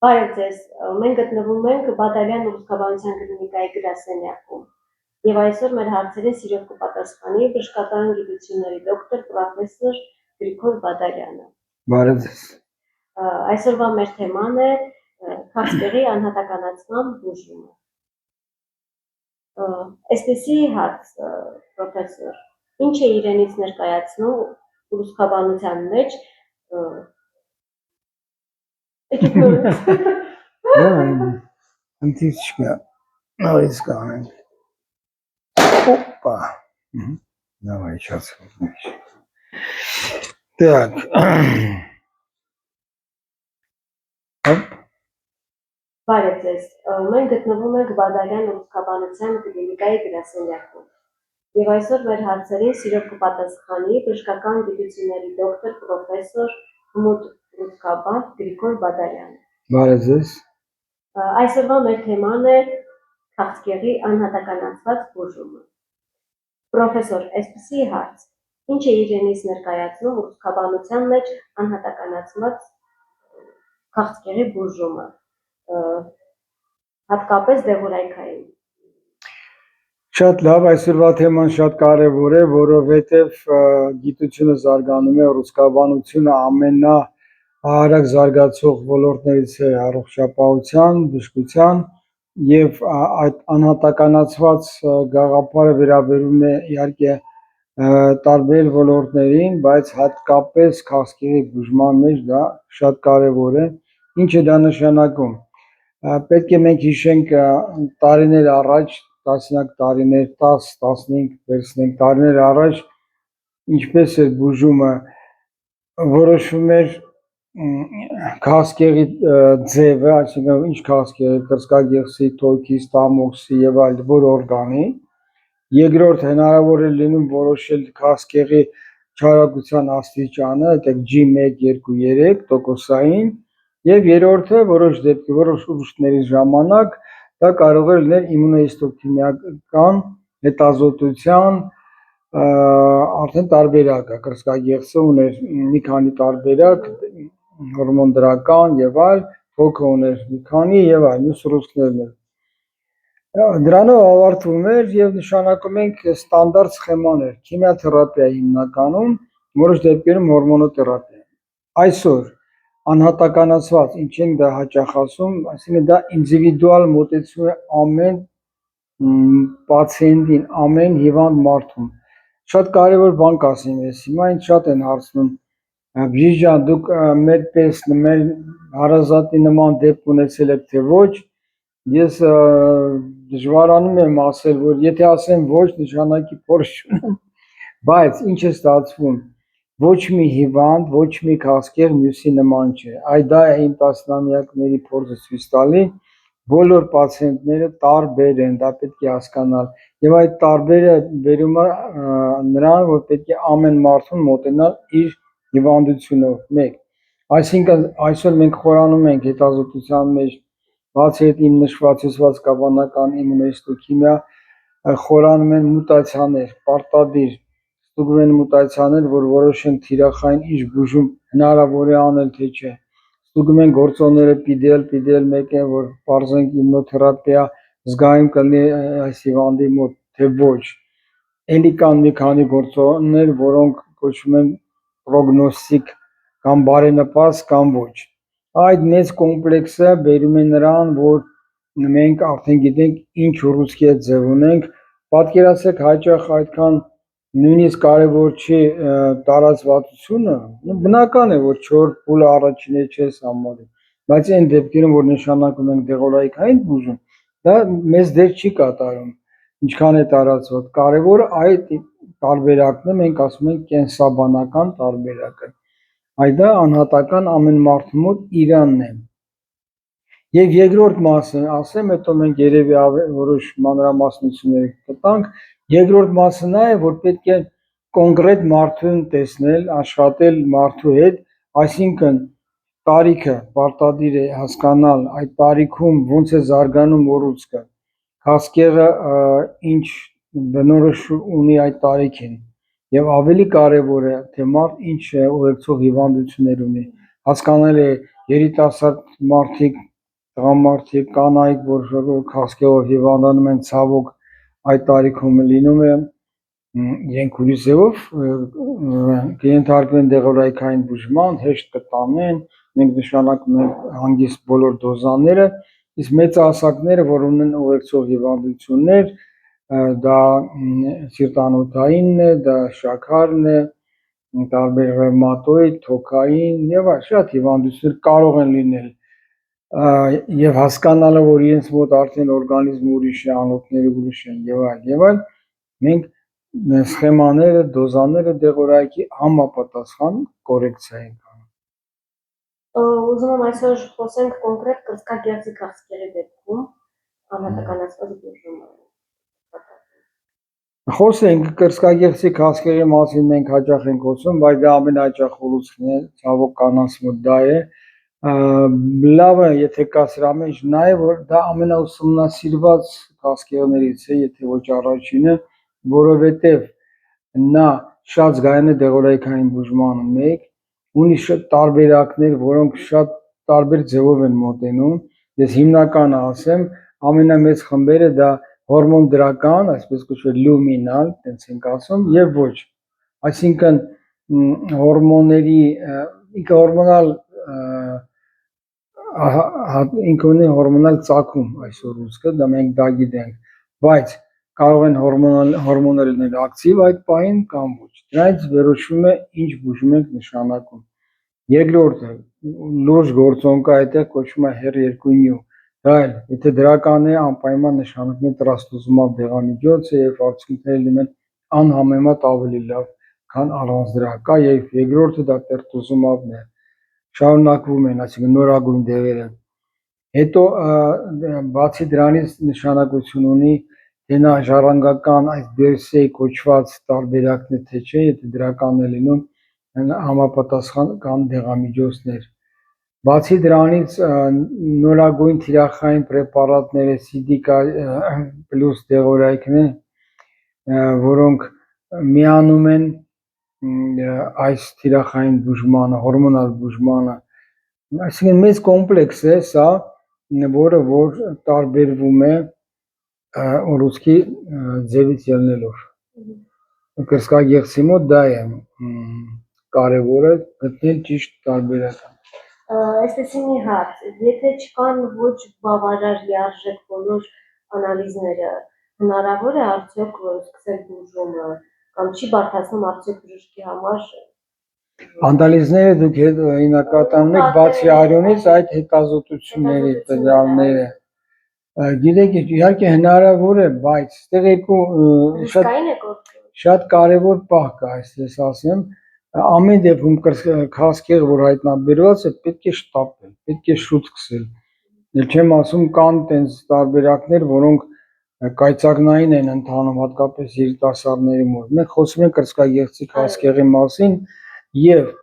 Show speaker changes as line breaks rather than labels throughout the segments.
Բարև ձեզ, մենք գտնվում ենք Բադալյան ուսուցչության կլինիկայի գրասենյակում եւ այսօր մեր հարցերին սիրով կպատասխանի բժշկական գիտությունների դոկտոր պրոֆեսոր Գրիգոր Բադալյանը։
Բարև ձեզ։
Այսօրվա մեր թեման է քաղցկեղի անհատականացման բուժումը։ Այսպեսի հարց, պրոֆեսոր, ինչ է իրենից ներկայացնում ուսուցչաբանության մեջ
Античка. Давай. Опа. Давай, сейчас. Так. Оп.
Բարև ձեզ, մենք գտնվում ենք Բադալյան ուսուցչաբանության կլինիկայի գրասենյակում եւ այսօր մեր հարցերին սիրով կպատասխանի բժշկական գիտությունների դոկտոր պրոֆեսոր ուսուցչաբան Գրիգոր Բադալյանը։
Բարև ձեզ։
Այսօրվա մեր թեման է քաղցկեղի անհատականացված բուժումը։ Պրոֆեսոր, այսպեսի հարց, ինչ է իրենից ներկայացնում ուսուցչաբանության մեջ անհատականացված քաղցկեղի բուժումը, հատկապես դեղորայքային։
Շատ լավ, այսօրվա թեման շատ կարևոր է, որովհետև գիտությունը զարգանում է, ուսուցչաբանությունը ամենաարագ զարգացող ոլորտներից է առողջապահության, բժշկության եւ այդ անհատականացված գաղափարը վերաբերում է իհարկե տարբեր ոլորտներին, բայց հատկապես քաղցկեղի բուժման մեջ դա շատ կարևոր է։ Ինչ է դա նշանակում։ Պետք է մենք հիշենք տարիներ առաջ, տասնյակ տարիներ, 10-15 վերցնենք տարիներ առաջ, ինչպես էր բուժումը, որոշվում էր քաղցկեղի ձևը, այսինքն ինչ քաղցկեղի, կրծքագեղձի, թոքի, ստամոքսի եւ այլ որ օրգանի։ Երկրորդ հնարավոր է լինում որոշել քաղցկեղի չարագության աստիճանը, այդտեղ G1, 2, 3 տոկոսային, եւ երրորդը որոշ դեպքի որոշ ուշքների ժամանակ դա կարող է լինել իմունոհիստոքիմիական հետազոտության արդեն տարբերակը, կրծքագեղձը ուներ մի քանի տարբերակ, հորմոնդրական եւ այլ, թոքը ուներ մի քանի եւ այլ, մյուս ուռուցքներն էլ։ Դրանով ավարտվում էր եւ նշանակում ենք ստանդարտ սխեմաներ, քիմիաթերապիա հիմնականում, որոշ դեպքերում հորմոնոթերապիա։ Այսօր անհատականացված, ինչ ենք դա հաճախ ասում, այսինքն դա ինդիվիդուալ մոտեցում է ամեն պացիենտին, ամեն հիվանդ մարդուն։ Շատ կարևոր բան կասեմ ես, հիմա ինձ շատ են հարցնում, բժիշկ ջան, դուք մեր պես մեր հարազատի նման դեպք ունեցել եք թե ոչ, ես դժվարանում եմ ասել, որ եթե ասեմ ոչ, նշանակի փորձ չունեմ, բայց ինչ է ստացվում, ոչ մի հիվանդ, ոչ մի քաղցկեղ մյուսի նման չէ, այդ դա է իմ տասնամյակների փորձը ցույց տալի, բոլոր պացիենտները տարբեր են, դա պետք է հասկանալ, եւ այդ տարբերը վերում է նրան, որ պետք է ամեն մարդուն մոտենալ իր հիվանդությունով, մեկ, այսինքն այսօր մենք խորանում ենք հետազոտության մեջ, բացի այդ իմ նշված կաբանական իմունոհիստոքիմիա, խորանում են մուտացիաներ, պարտադիր ստուգում են մուտացիաներ, որ որոշեն թիրախային ինչ բուժում հնարավոր է անել, թե չէ։ Ստուգում են գործոնները PDL-1 են, որ պարզենք իմունոթերապիա զգայուն կլինի այս հիվանդի մոտ, թե ոչ։ Էլի կան մի քանի գործոններ, որոնք կոչվում են պրոգնոստիկ կամ բարենպաստ կամ ոչ։ Այդ մեծ կոմպլեքսը բերում է նրան, որ մենք արդեն գիտենք ինչ ուռուցքի հետ ձև ունենք, պատկերացրեք հաճախ այդքան նույնիսկ կարևոր չի տարածվածությունը, բնական է, որ 4 փուլը առաջինը չես համարի, բայց այն դեպքերում, որ նշանակում ենք դեղորայքային բուժում, դա մեծ դեր չի կատարում, ինչքան է տարածված, կարևորը այդ տարբերակն է, մենք ասում ենք կենսաբանական տարբերակը, այդ դա անհատական ամեն մարդու մոտ իրանն է։ Եվ երկրորդ մասը, ասեմ, հետո մենք երևի որոշ մանրամասնություններ կտանք, երկրորդ մասը նա է, որ պետք է կոնկրետ մարդուն տեսնել, աշխատել մարդու հետ, այսինքն տարիքը պարտադիր է հասկանալ այդ տարիքում ոնց է զարգանում ուռուցքը, քաղցկեղը ինչ բնորոշ ունի այդ տարիքին եւ ավելի կարեւոր է թե մարդ ինչ ուղեկցող հիվանդություններ ունի, հասկանալ է երիտասարդ մարդիկ, տղամարդիկ, կանայք, որ քաղցկեղով հիվանդանում են, ցավոք այդ տարիքում լինում է իրենք ուրիշ ձևով կենթարկվեն դեղորայքային բուժման, հեշտ կտանեն, մենք նշանակում ենք հանգիստ բոլոր դոզաները, իսկ մեծահասակները, որ ունեն ուղեկցող հիվանդություններ, դա սիրտանոթայինն է, դա շաքարն է, տարբեր ռևմատոիդ, թոքային եւ շատ հիվանդություններ կարող են լինել եւ հասկանալը, որ իրենց մոտ արդեն օրգանիզմը ուրիշ է, անոթները ուրիշ են եւ այլ, մենք սխեմաները, դոզաները դեղորայքի համապատասխան կորեկցիա ենք անում։
Ուզում եմ այսօր խոսենք կոնկրետ կրծքագեղձի քաղցկեղի դեպքում անհատականացված բուժումը։
Խոսենք կրծքագեղձի քաղցկեղի մասին մենք հաճախ ենք խոսում, բայց դա ամենահաճախ ուռուցքն է, ցավոք կանանց մոտ դա է։ Լավ է, եթե կա սրա մեջ նաև որ դա ամենաուսումնասիրված քաղցկեղներից է, եթե ոչ առաջինը, որովհետև նա շատ զգայուն է դեղորայքային բուժմանը մեկ, ունի շատ տարբերակներ, որոնք շատ տարբեր ձևով են մոտենում։ Ես հիմնականը ասեմ, ամենամեծ խմբերը դա հորմոնդրական, այսպես կոչվել լումինալ, տենց ենք ասում, եւ ոչ։ Այսինքն հորմոնների ինքը հորմոնալ ինքը ունի հորմոնալ ծագում այսօր ուստը, դա մենք դա գիտենք, բայց կարող են հորմոնները լինել ակտիվ այդ պահին կամ ոչ։ Դրանից վերոշվում է ինչ բուժում ենք նշանակում։ Երկրորդը լուրջ գործոն կա այդտեղ կոչվում է HER2/neu։ Դա էլ եթե դրական է անպայման նշանակում է տրաստուզումab դեղամիջոցը եւ արդյունքները լինեն անհամեմատ ավելի լավ, քան առանց դրա կա եւ երկրորդը դա տերտուզումաբն է։ Շարունակվում են, այսինքն նորագույն դեղերը։ Հետո բացի դրանից նշանակություն ունի թե նա ժառանգական այս բերսեի կոչված տարբերակն է թե չէ, եթե դրական է լինում համապատասխան կան դեղամիջոցներ։ Բացի դրանից նորագույն թիրախային պրեպարատները CDK պլյուս դեղորայքն է, որոնք միանում են այս թիրախային բուժմանը, հորմոնալ բուժմանը։ Այսինքն մեծ կոմպլեքս է սա, որը որ տարբերվում է ուռուցքի ձևից ելնելով։ Կրծքագեղձի մոտ դա է կարևորը գտնել ճիշտ տարբերակը։
Այսպեսի մի հարց, եթե չկան ոչ բավարար լիարժեք բոլոր անալիզները, հնարավոր է արդյոք սկսել բուժումը կամ չի բարդացնում արդյոք բժշկի համար։
Անալիզները դուք հիմնականում եք բացի արյունից այդ հետազոտությունների տվյալները։ Գիտեք, իհարկե հնարավոր է, բայց այստեղ երկու շատ կարևոր պահ կա, այսպես ասեմ, ամեն դեպքում քաղցկեղ որ հայտնաբերված է, պետք է շտապել, պետք է շուտ սկսել։ Ես չեմ ասում կան տենց տարբերակներ, որոնք կայծակնային են ընթանում, հատկապես երիտասարդների մոտ։ Մենք խոսում ենք կրծքագեղձի քաղցկեղի մասին եւ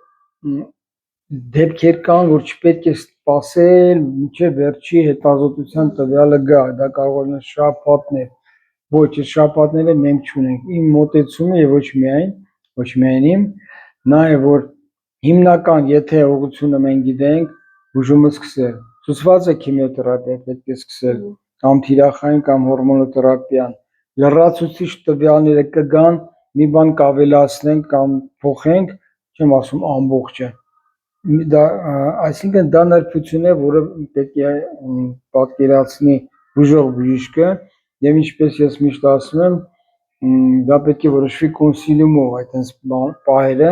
դեպքեր կան, որ չպետք է սպասել մինչև վերջի հետազոտության տվյալը գա, դա կարող է լինել շաբաթներ։ Ոչ, այս շաբաթները մենք չունենք։ Իմ մոտեցումը եւ ոչ միայն իմ, նա է որ հիմնական, եթե ուղղությունը մենք գիտենք, բուժումը սկսել։ Ցուցված է քիմիոթերապիա պետք է սկսել, կամ թիրախային կամ հորմոնոթերապիան։ Լրացուցիչ տվյալները կգան, մի բան կավելացնենք կամ փոխենք, չեմ ասում ամբողջը։ Դա այսինքն դա նրբություն է, որը պետք է պատկերացնի բուժող բժիշկը եւ ինչպես ես միշտ ասում եմ, դա պետք է որոշվի կոնսիլիումով այդպես պահերը։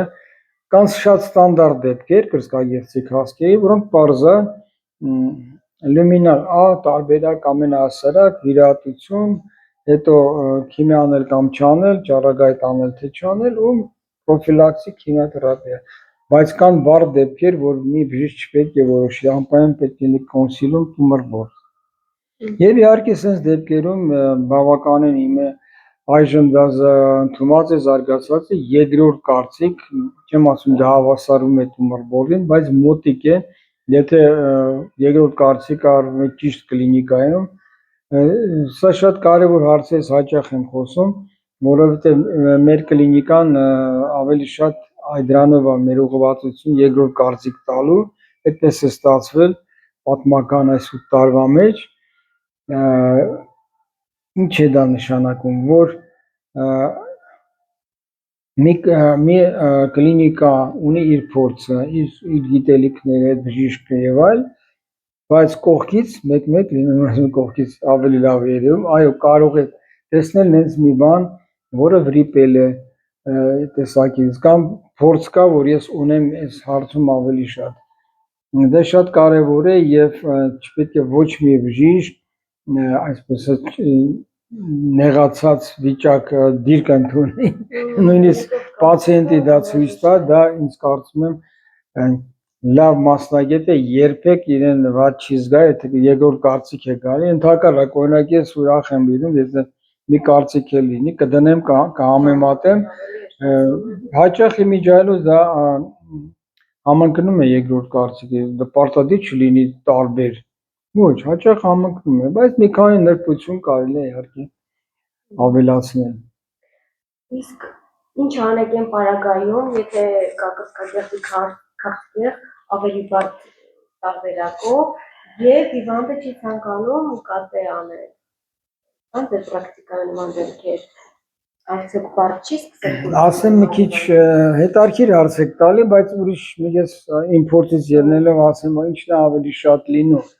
Կան շատ ստանդարտ դեպքեր կրծքագեղձի քաղցկեղի, որոնք պարզ է լումինալ A տարբերակ ամենահասարակ վիրահատություն, հետո քիմիա անել կամ չանել, ճառագայթ անել թե չանել ու պրոֆիլակտիկ քիմիոթերապիա։ Բայց կան բարդ դեպքեր, որ մի բժիշկ չպետք է որոշի, անպայման պետք է լինի կոնսիլիում տումոր բորդ։ Եվ իհարկե sense դեպքերում բավականին իմը այժմ դա ընդունված է, զարգացած է երկրորդ կարծիք, չեմ ասում դա հավասարում է տումոր բորդին, բայց մոտիկ է, եթե երկրորդ կարծիքը արվում է ճիշտ կլինիկայում, սա շատ կարևոր հարց է, ես հաճախ եմ խոսում, որովհետև մեր կլինիկան ավելի շատ այդ դրանով է մեր ուղղվածություն երկրորդ կարծիք տալու այդպես է ստացվել պատմական այս 8 տարվա մեջ։ Ինչ է դա նշանակում, որ մի կլինիկա ունի իր փորձը, իր գիտելիքները, բժիշկը եւ այլ, բայց կողքից մեկ լինում կողքից ավելի լավ երևում, այո, կարող է տեսնել նենց մի բան, որը վրիպել է տեսակից, կամ փորձ կա, որ ես ունեմ այս հարցում ավելի շատ։ Դա շատ կարևոր է եւ չպետք է ոչ մի բժիշկ այսպես նեղացած վիճակ դիրք ընդունի, նույնիսկ պացիենտի դա ցույց տա, դա ինձ կարծում եմ լավ մասնագետ է, երբեք իրեն վատ չի զգա, եթե երկրորդ կարծիք է գալի, ընդհակառակ, օրինակ ես ուրախ եմ լինում, եթե մի կարծիք է լինի, կդնեմ, կհամեմատեմ, հաճախ իմիջիայլոց դա համընկնում է երկրորդ կարծիքի, դա պարտադիր չլինի տարբեր, ոչ, հաճախ համընկնում է, բայց մի քանի նրբություն կարելի է իհարկե ավելացնել։
Իսկ ինչ անեք այն պարագայում, եթե կա կրծքագեղձի քաղցկեղ ավելի բարդ տարբերակով եւ հիվանդը չի ցանկանում կատե անել։ Ան դե պրակտիկայում նման դեպքեր արդյոք բարդ չի սկսել։
Ասեմ մի քիչ հետարքիր հարց եք տալի, բայց ուրիշ ես իմ փորձից ելնելով ասեմ, ինչն է ավելի շատ լինում։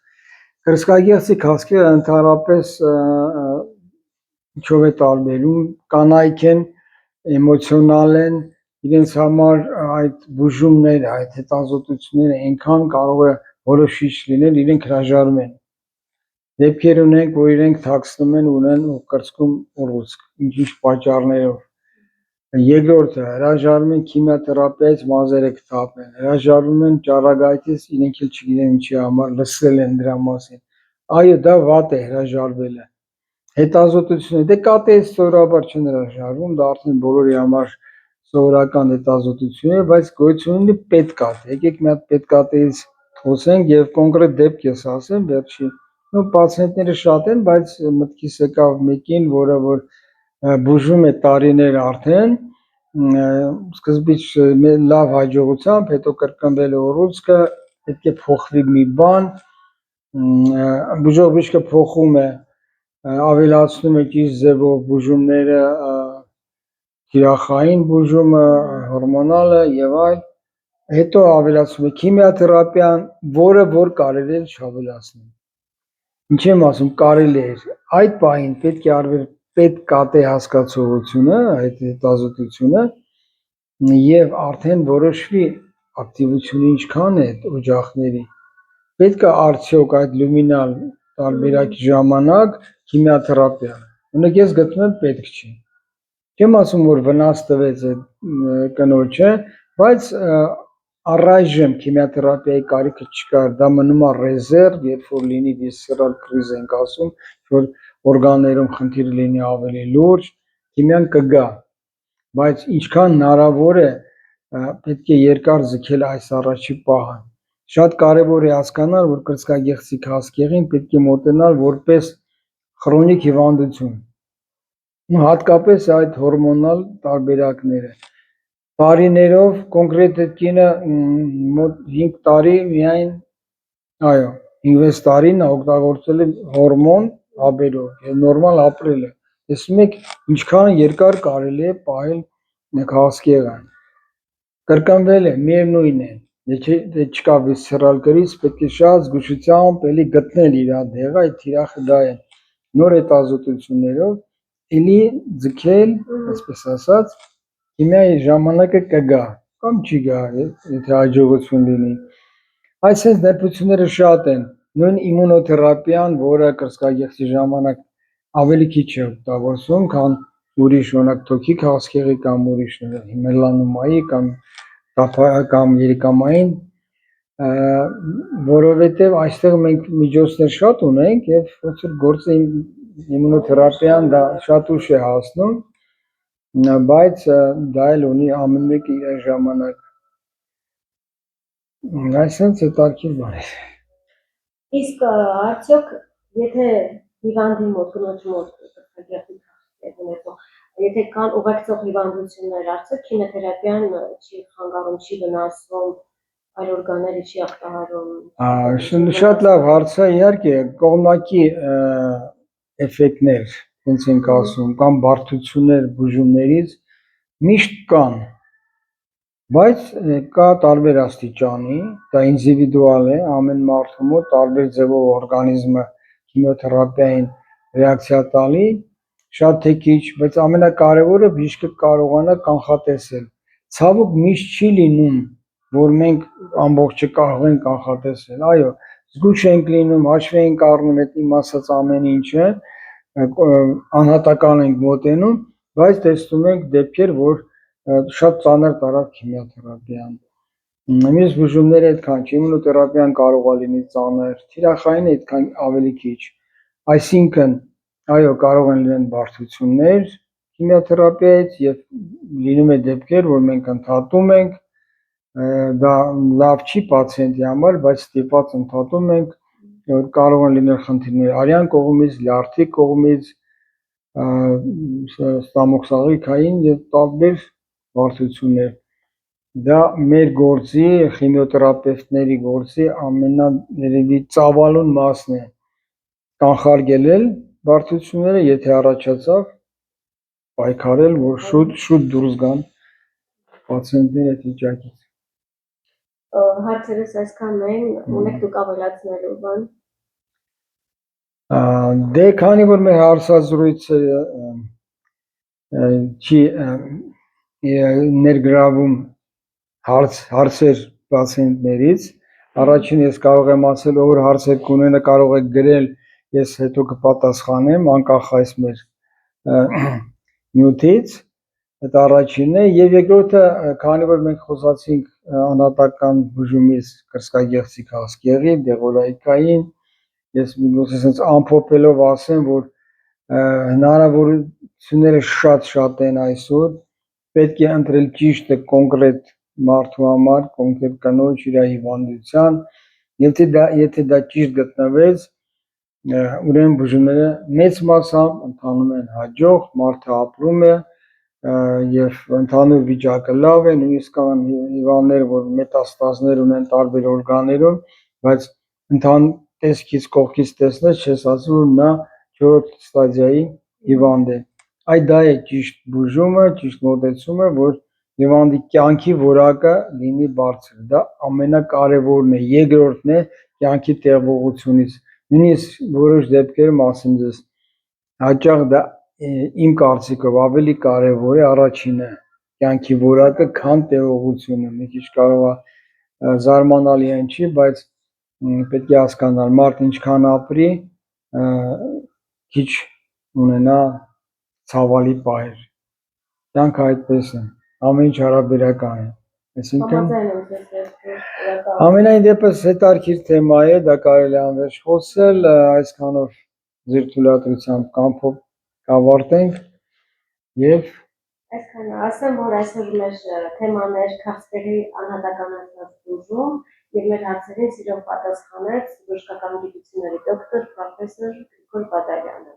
Կրծքագեղձի քաղցկեղը ընդհանրապես ինչով է տարբերում, կանայք են, էմոցիոնալ են, իրենց համար այդ բուժումները, այդ հետազոտությունները այնքան կարող է որոշիչ լինել, իրենք հրաժարվում են։ Դեպքեր ունենք, որ իրենք թաքցնում են, ունեն կրծքում ուռուցք, ինչ-ինչ պատճառներով։ Երկրորդը հրաժարվում են քիմիոթերապիայից մազերը կթափեն, հրաժարվում են ճառագայթից, իրենք էլ չգիտեն ինչի համար, լսել են դրա մասին։ Այո, դա վատ է հրաժարվելը։ Հետազոտությունը, դե կատեից սովորաբար չեն հրաժարվում, դա արդեն բոլորի համար սովորական հետազոտություն է, բայց գոյություն ունի պետկատե։ Եկեք մի հատ պետկատեից խոսենք եւ կոնկրետ դեպք ես ասեմ, վերջի։ Նո պացիենտները շատ են, բայց մտքիս եկավ մեկին, որը որ բուժում է տարիներ արդեն, սկզբից լավ հաջողությամբ, հետո կրկնվել է ուռուցքը, պետք է փոխվի մի բան, բուժող բժիշկը փոխում է, ավելացնում է ճիշտ ձևով բուժումները, թիրախային բուժումը, հորմոնալը եւ այլ, հետո ավելացում է քիմիոթերապիան, որը որ կարելի է չավելացնել։ Ինչ եմ ասում, կարելի է, այդ պահին պետք է արվեր պետկատե հասկացողությունը, այդ հետազոտությունը եւ արդեն որոշվի ակտիվությունը ինչքան է այդ օջախների, պետք է արդյոք այդ լումինալ տարբերակի ժամանակ քիմիոթերապիա։ Ունեք ես գտնում եմ պետք չի։ Չեմ ասում, որ վնաս տվեց այդ կնոջը, բայց առայժմ քիմիոթերապիայի կարիքը չկա, դա մնում է ռեզերվ, երբ որ լինի վիսցերալ կրիզ ենք ասում, որ օրգաններում խնդիր լինի ավելի լուրջ, քիմիան կգա, բայց ինչքան հնարավոր է պետք է երկար ձգել այս առաջի պահը։ Շատ կարևոր է հասկանալ, որ կրծքագեղձի քաղցկեղին պետք է մոտենալ որպես քրոնիկ հիվանդություն։ Հատկապես այդ հորմոնալ տարբերակները։ Տարիներով կոնկրետ այդ կինը մոտ 5 տարի միայն, այո, 5-6 տարի նա օգտագործել է հորմոն աբերով եւ նորմալ ապրել է։ Տեսնում եք, ինչքան երկար կարելի է պահել քաղցկեղը։ Կրկնվել է, միևնույն է, եթե չկա վիսցերալ կրիզ, պետք է շատ զգուշությամբ էլի գտնել իր դեղը, այդ թիրախը դա է։ Նոր հետազոտություններով էլի ձգել, այսպես ասած, քիմիայի ժամանակը կգա, կամ չի գա, եթե հաջողություն լինի։ Այսպես նրբությունները շատ են, նույն իմունոթերապիան, որը կրծքագեղձի ժամանակ ավելի քիչ է օգտագործվում, քան ուրիշ օրինակ թոքի քաղցկեղի կամ ուրիշ մելանոմայի կամ երիկամային, որովհետև այստեղ մենք միջոցներ շատ ունենք եւ ոնց որ գործը իմունոթերապիան դա շատ ուշ է հասնում, բայց դա էլ ունի ամեն մեկը իր ժամանակ։ Այսինքն հետաքրքիր բան է։
Իսկ արդյոք եթե հիվանդի մոտ կնոջ մոտ կրծքագեղձի քաղցկեղ ունեցող, եթե կան ուղեկցող հիվանդություններ, արդյոք քիմիոթերապիան չի խանգարում, չի վնասում այլ օրգանների չի ախտահարում։
Շատ լավ հարց է, իհարկե կողմնակի էֆեկտներ, հենց ենք ասում, կամ բարդություններ բուժումներից միշտ կան, բայց կա տարբեր աստիճանի, դա ինդիվիդուալ է, ամեն մարդու մոտ տարբեր ձևով օրգանիզմը քիմիոթերապիային ռեակցիա տալի, շատ թե քիչ, բայց ամենակարևորը բժիշկը կարողանա կանխատեսել։ Ցավոք միշտ չի լինում, որ մենք ամբողջը կարող ենք կանխատեսել, այո, զգույշ ենք լինում, հաշվի ենք առնում այդ իմ ասած ամեն ինչը, անհատական ենք մոտենում, բայց տեսնում ենք դեպքեր, որ շատ ծանր տարավ քիմիոթերապիան։ Մյուս բուժումները այդքան չի, իմունոթերապիան կարող է լինի ծանր, թիրախային այդքան ավելի քիչ։ Այսինքն, այո, կարող են լինել բարդություններ քիմիոթերապիայից եւ լինում է դեպքեր, որ մենք ընդհատում ենք, դա լավ չի պացիենտի համար, բայց ստիպված ընդհատում ենք, որ կարող են լինել խնդիրներ արյան կողմից, լյարդի կողմից, ստամոքսաղիքային եւ տարբեր բարդություններ։ Դա մեր գործի, քիմիոթերապևտների գործի ամենաներևի ծավալուն մասն է կանխարգելել բարդությունները, եթե առաջացավ, պայքարել, որ շուտ դուրս գան պացիենտները այդ վիճակից։
Հարցերս այսքանն էին, ունեք դուք ավելացնելու բան։
Դե քանի որ մեր հարցազրույցը չի ներգրավում հարցեր պացիենտներից, առաջին ես կարող եմ ասել, ով հարցեր կունենա կարող եք գրել, ես հետո կպատասխանեմ, անկախ այս մեր նյութից, այդ առաջինն է, եւ երկրորդը, քանի որ մենք խոսացինք անհատական բուժումից կրծքագեղձի քաղցկեղի, դեղորայքային, ես ասենց ամփոփելով ասեմ, որ հնարավորությունները շատ են այսօր, պետք է ընտրել ճիշտը կոնկրետ մարդու համար, կոնկրետ կնոջ իր հիվանդության, եթե դա ճիշտ գտնվեց, ուրեմն բուժումները մեծ մասամբ ընթանում են հաջող, մարդը ապրում է եւ ընդհանուր վիճակը լավ է, նույնիսկ կան հիվանդներ, որ մետաստազներ ունեն տարբեր օրգաններում, բայց ընդհանուր տեսքից կողքից տեսնես չես ասում, որ նա 4-րդ ստադիայի հիվանդ է։ Այդ դա է ճիշտ բուժումը, ճիշտ մոտեցումը, որ հիվանդի կյանքի որակը լինի բարձր, դա ամենակարևորն է, երկրորդն է կյանքի տևողությունից, նույնիսկ որոշ դեպքերում ասեմ ձեզ, հաճախ դա իմ կարծիքով ավելի կարևոր է առաջինը կյանքի որակը, քան տևողությունը, մի քիչ կարող է զարմանալի հնչի, բայց պետք է հասկանալ, մարդ ինչքան ապրի, քիչ ունենա ցավալի պահեր, կյանքը այդպես է, ամեն ինչ հարաբերական է, այսինքն ամենայն դեպս հետաքրքիր թեմա է, դա կարելի է անվերջ խոսել, այսքանով ձեր թույլատրությամբ կավարտենք եւ
այսքանը ասեմ, որ այսօր մեր թեման էր քաղցկեղի անհատականացված բուժում եւ մեր հարցերին սիրով պատասխանեց բժշկական գիտությունների դոկտոր պրոֆեսոր Գրիգոր Բադալյանը։